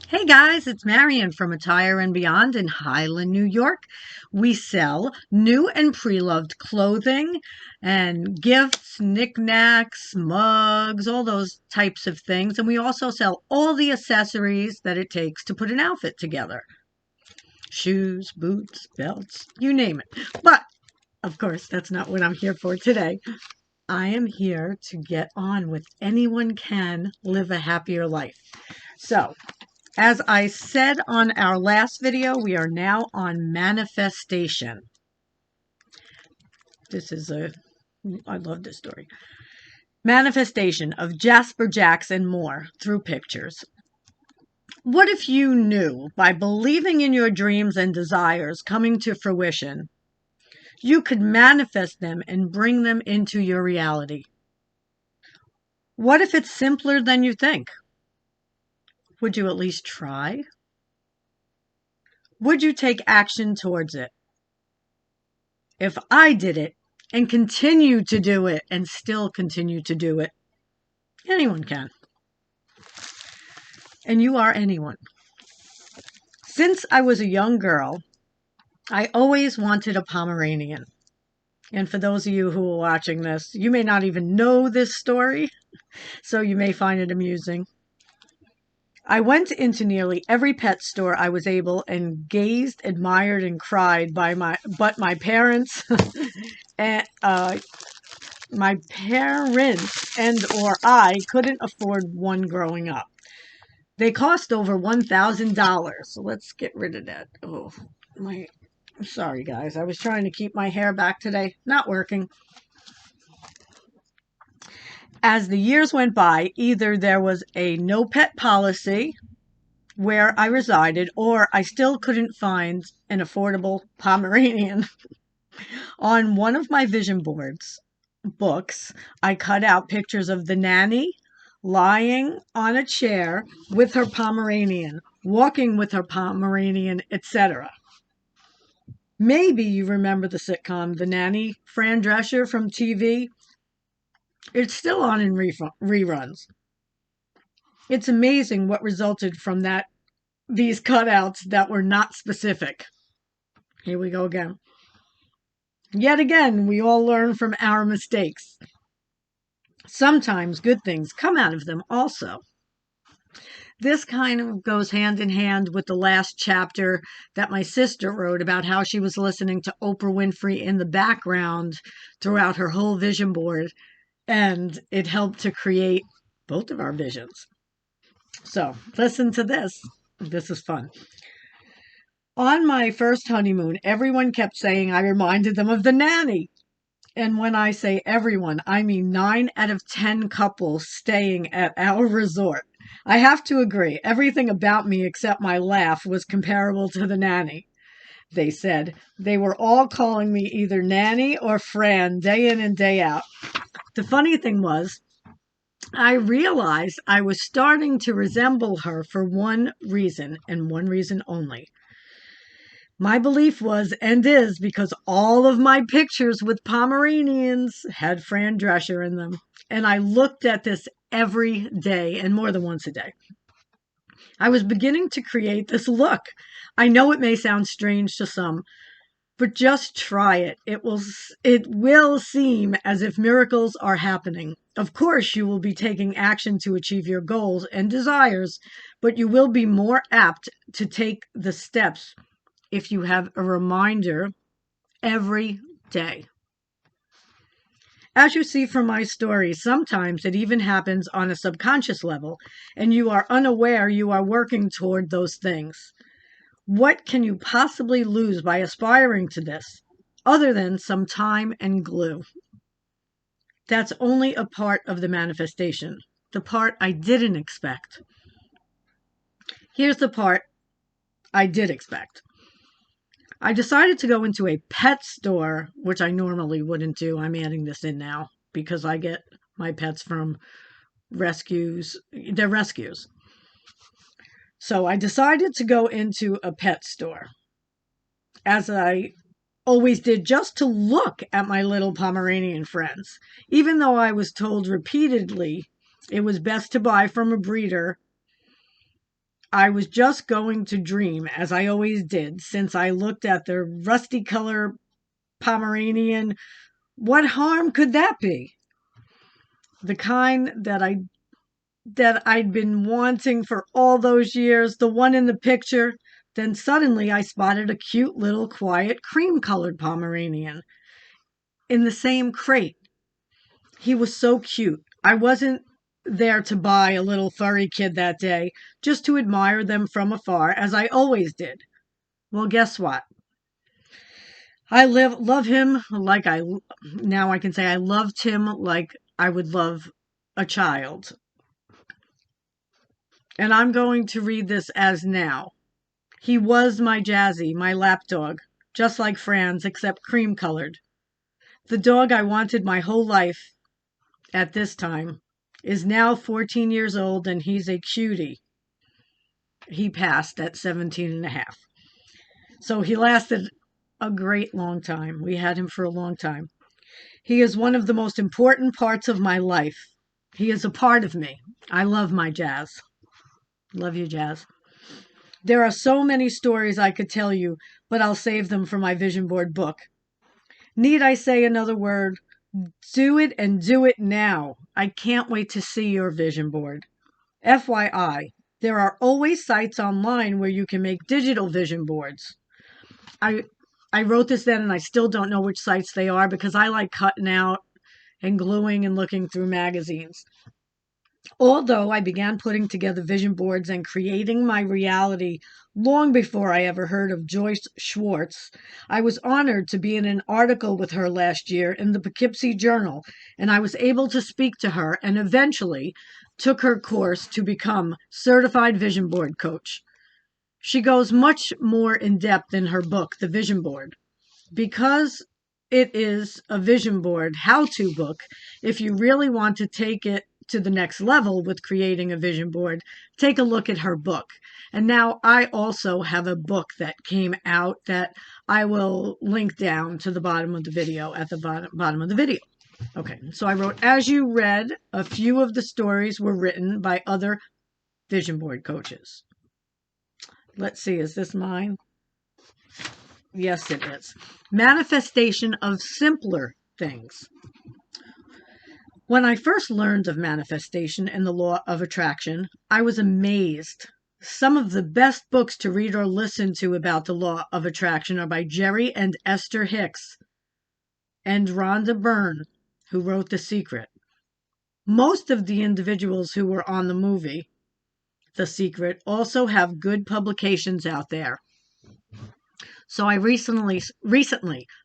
Hey guys, it's Marion from Attire and Beyond in Highland, New York. We sell new and pre-loved clothing and gifts, knickknacks, mugs, all those types of things. And we also sell all the accessories that it takes to put an outfit together. Shoes, boots, belts, you name it. But, of course, that's not what I'm here for today. I am here to get on with anyone can live a happier life. So, as I said on our last video, we are now on manifestation. I love this story. Manifestation of Jasper Jacks and more through pictures. What if you knew by believing in your dreams and desires coming to fruition, you could manifest them and bring them into your reality? What if it's simpler than you think? Would you at least try? Would you take action towards it? If I did it and continue to do it and still continue to do it, anyone can. And you are anyone. Since I was a young girl, I always wanted a Pomeranian. And for those of you who are watching this, you may not even know this story, so you may find it amusing. I went into nearly every pet store I was able and gazed, admired, and cried but my parents and or I couldn't afford one growing up. They cost over $1,000. So let's get rid of that. Sorry guys. I was trying to keep my hair back today. Not working. As the years went by, either there was a no pet policy where I resided, or I still couldn't find an affordable Pomeranian. On one of my vision boards books, I cut out pictures of the nanny lying on a chair with her Pomeranian, walking with her Pomeranian, etc. Maybe you remember the sitcom The Nanny, Fran Drescher from TV. It's still on in reruns. It's amazing what resulted from these cutouts that were not specific. Here we go again. Yet again, we all learn from our mistakes. Sometimes good things come out of them also. This kind of goes hand in hand with the last chapter that my sister wrote about how she was listening to Oprah Winfrey in the background throughout her whole vision board, and it helped to create both of our visions. So listen to this. This is fun. On my first honeymoon, everyone kept saying I reminded them of the nanny. And when I say everyone, I mean 9 out of 10 couples staying at our resort. I have to agree, everything about me except my laugh was comparable to the nanny. They said they were all calling me either Nanny or Fran day in and day out. The funny thing was, I realized I was starting to resemble her for one reason, and one reason only. My belief was and is because all of my pictures with Pomeranians had Fran Drescher in them. And I looked at this every day and more than once a day. I was beginning to create this look. I know it may sound strange to some, but just try it. It will seem as if miracles are happening. Of course, you will be taking action to achieve your goals and desires, but you will be more apt to take the steps if you have a reminder every day. As you see from my story, sometimes it even happens on a subconscious level, and you are unaware you are working toward those things. What can you possibly lose by aspiring to this, other than some time and glue? That's only a part of the manifestation, the part I didn't expect. Here's the part I did expect. I decided to go into a pet store, which I normally wouldn't do. I'm adding this in now because I get my pets from rescues. They're rescues. So I decided to go into a pet store, as I always did, just to look at my little Pomeranian friends, even though I was told repeatedly it was best to buy from a breeder. I was just going to dream, as I always did, since I looked at the rusty color Pomeranian. What harm could that be? The kind that I'd been wanting for all those years, the one in the picture. Then suddenly I spotted a cute little quiet cream-colored Pomeranian in the same crate. He was so cute. I wasn't there to buy a little furry kid that day, just to admire them from afar, as I always did. Well, guess what? Love him like now I can say I loved him like I would love a child. And I'm going to read this as now. He was my Jazzy, my lapdog, just like Franz, except cream-colored. The dog I wanted my whole life at this time is now 14 years old, and he's a cutie. He passed at 17 and a half. So he lasted a great long time. We had him for a long time. He is one of the most important parts of my life. He is a part of me. I love my Jazz. Love you, Jazz. There are so many stories I could tell you, but I'll save them for my vision board book. Need I say another word? Do it, and do it now. I can't wait to see your vision board. FYI, there are always sites online where you can make digital vision boards. I wrote this then, and I still don't know which sites they are because I like cutting out and gluing and looking through magazines. Although I began putting together vision boards and creating my reality long before I ever heard of Joyce Schwartz, I was honored to be in an article with her last year in the Poughkeepsie Journal, and I was able to speak to her and eventually took her course to become Certified Vision Board Coach. She goes much more in depth in her book, The Vision Board. Because it is a vision board how-to book, if you really want to take it to the next level with creating a vision board, take a look at her book. And now I also have a book that came out that I will link down to the bottom of the video, at the bottom of the video. Okay, so I wrote, as you read, a few of the stories were written by other vision board coaches. Let's see, is this mine? Yes, it is. Manifestation of simpler things. When I first learned of manifestation and the law of attraction, I was amazed. Some of the best books to read or listen to about the law of attraction are by Jerry and Esther Hicks and Rhonda Byrne, who wrote The Secret. Most of the individuals who were on the movie, The Secret, also have good publications out there. So I recently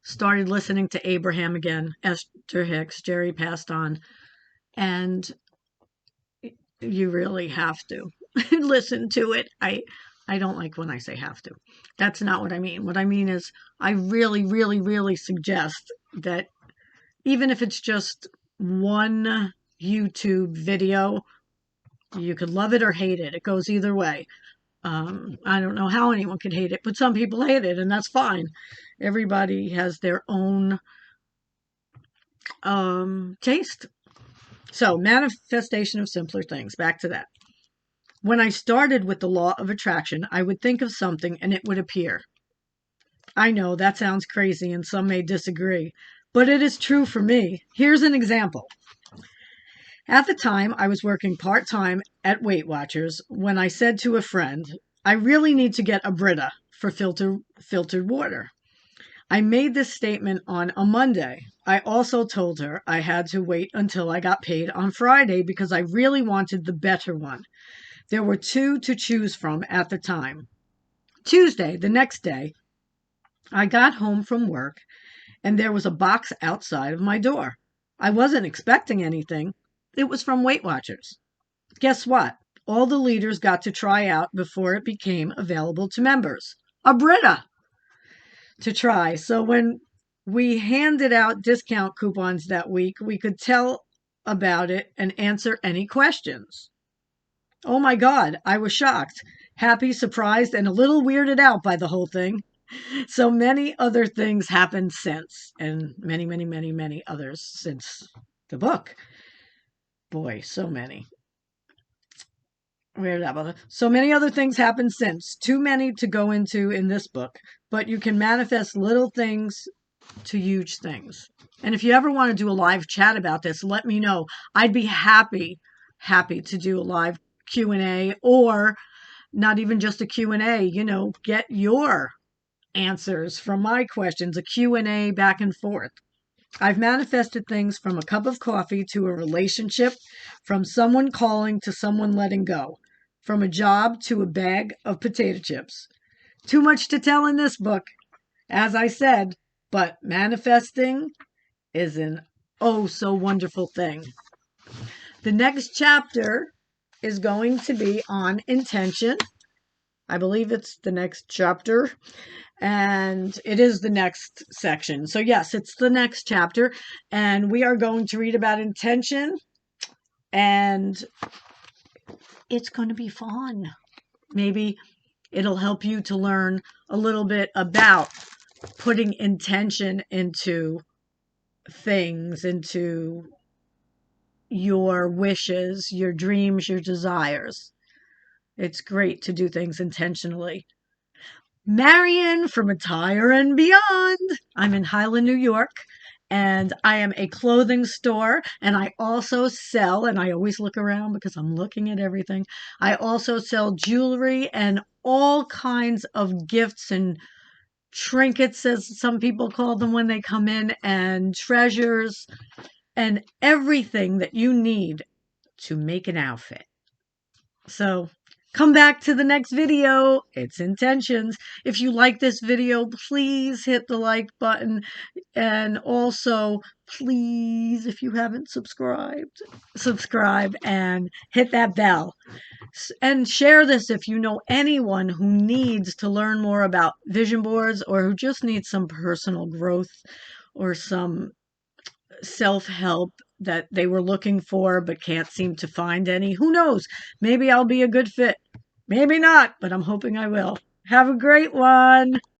started listening to Abraham again, Esther Hicks. Jerry passed on, and you really have to listen to it. I don't like when I say have to. That's not what I mean. What I mean is I really, really, really suggest that even if it's just one YouTube video, you could love it or hate it. It goes either way. I don't know how anyone could hate it, but some people hate it, and that's fine. Everybody has their own taste. So, manifestation of simpler things. Back to that. When I started with the law of attraction, I would think of something and it would appear. I know that sounds crazy and some may disagree, but it is true for me. Here's an example. At the time, I was working part-time at Weight Watchers when I said to a friend, I really need to get a Brita for filtered water. I made this statement on a Monday. I also told her I had to wait until I got paid on Friday because I really wanted the better one. There were two to choose from at the time. Tuesday, the next day, I got home from work and there was a box outside of my door. I wasn't expecting anything. It was from Weight Watchers. Guess what? All the leaders got to try out before it became available to members. A Brita to try. So when we handed out discount coupons that week, we could tell about it and answer any questions. Oh my God, I was shocked, happy, surprised, and a little weirded out by the whole thing. So many other things happened since, and many, many, many, many others since the book. Boy, so many. So many other things happen since, too many to go into in this book, but you can manifest little things to huge things. And if you ever want to do a live chat about this, let me know. I'd be happy to do a live Q&A, or not even just a Q&A, get your answers from my questions, a Q&A back and forth. I've manifested things from a cup of coffee to a relationship, from someone calling to someone letting go, from a job to a bag of potato chips. Too much to tell in this book, as I said, but manifesting is an oh so wonderful thing. The next chapter is going to be on intention. I believe it's the next chapter, and it is the next section. So yes, it's the next chapter, and we are going to read about intention, and it's going to be fun. Maybe it'll help you to learn a little bit about putting intention into things, into your wishes, your dreams, your desires. It's great to do things intentionally. Marion from Attire and Beyond. I'm in Highland, New York, and I am a clothing store, and I also sell, and I always look around because I'm looking at everything. I also sell jewelry and all kinds of gifts and trinkets, as some people call them when they come in, and treasures, and everything that you need to make an outfit. So come back to the next video. It's intentions. If you like this video, please hit the like button. And also, please, if you haven't subscribed, subscribe and hit that bell. And share this if you know anyone who needs to learn more about vision boards, or who just needs some personal growth or some self-help that they were looking for but can't seem to find any. Who knows? Maybe I'll be a good fit. Maybe not, but I'm hoping I will. Have a great one.